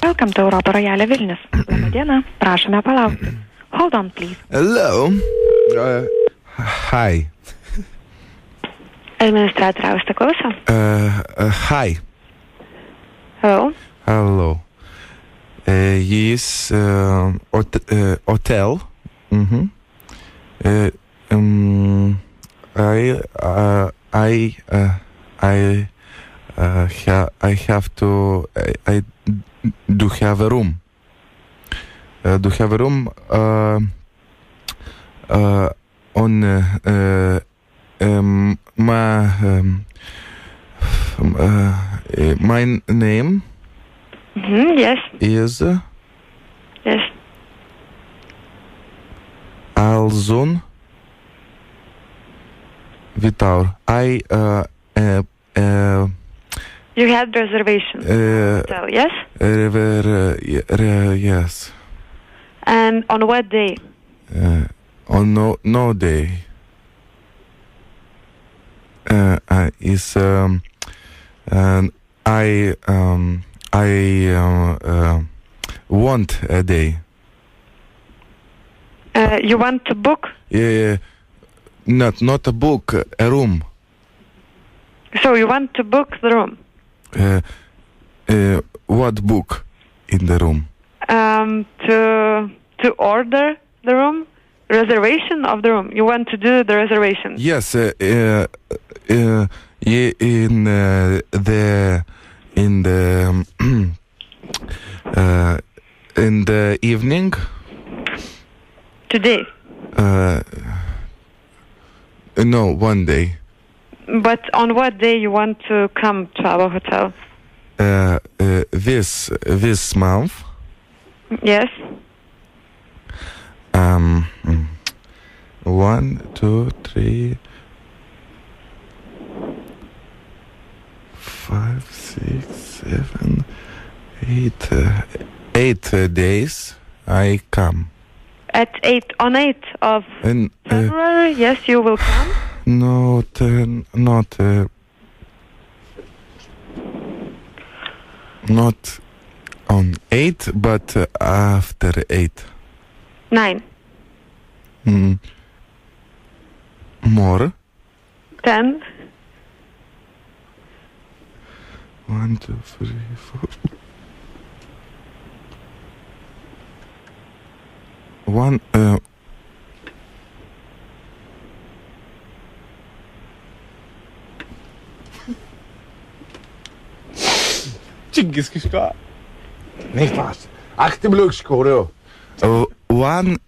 Welcome to Europa Royale Vilnius. Labadiena, prašome palaukti. Hold on, please. Hello. Hi. Administratoriaus klauso. Hi. Hello. Hello. Jis hotel. I have to. I do have a room. Do have a room on my name Yes. is Yes. Alzon Vitar. You had reservation. Hotel, yes? Yes. And on what day? On no day. Is I want a day. You want to book? Not a book, a room. So you want to book the room? What book in the room? To order the room? Reservation of the room. You want to do the reservation? Yes. In the evening. Today? No, one day. But on what day you want to come to our hotel? This month. Yes. 1, 2, 3, 5, 6, 7, 8. 8 days I come. On 8th of February, yes, you will come? Not on 8, but after 8. 9. More. 10. 1, 2, 3, 4. 1. Τσίγκης κισκά. Νύχτας. Αχ, τι μπλούξικο, ωραίο. 1.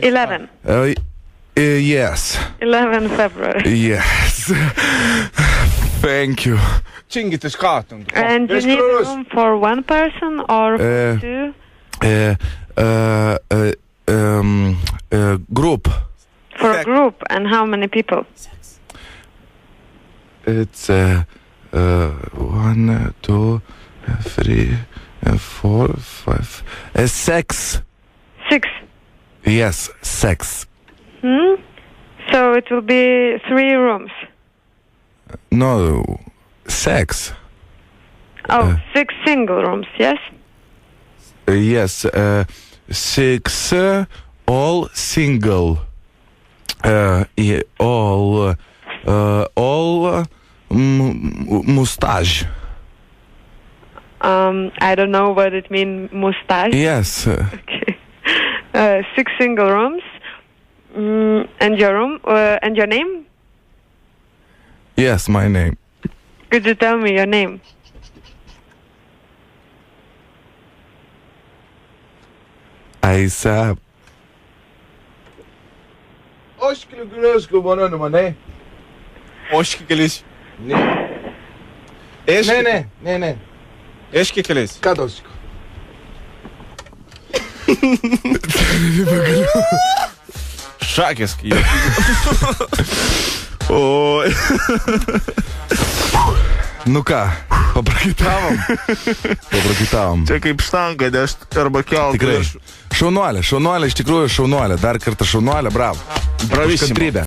11. Yes. 11 February. Yes. Thank you. Τσίγκη της κάτω. And you need a room for one person or for two? Group. For a group. And how many people? It's 1, 2, 3, 4, 5, 6. 6. Yes, 6. So it will be 3 rooms. No, 6. Oh, 6 single rooms, yes? Yes, 6 all single. All mustache. I don't know what it means, mustache. Yes. Okay. 6 single rooms. And your room, and your name? Yes, my name. Could you tell me your name? Aisa. Όχι κλουγκρόσκο μόνο όνομα, ναι. Όχι και κλείς. Ναι. Ναι. Έχει και κλείς. Κάτω σηκώ. Šakės. Oi. Nu ką, paprakaitavom. Čia kaip štanga, aš arba keltų. Tikrai. Šaunuolė, iš tikrųjų šaunuolė. Dar kartą šaunuolė, bravo. Bravísimo. Kantrybė.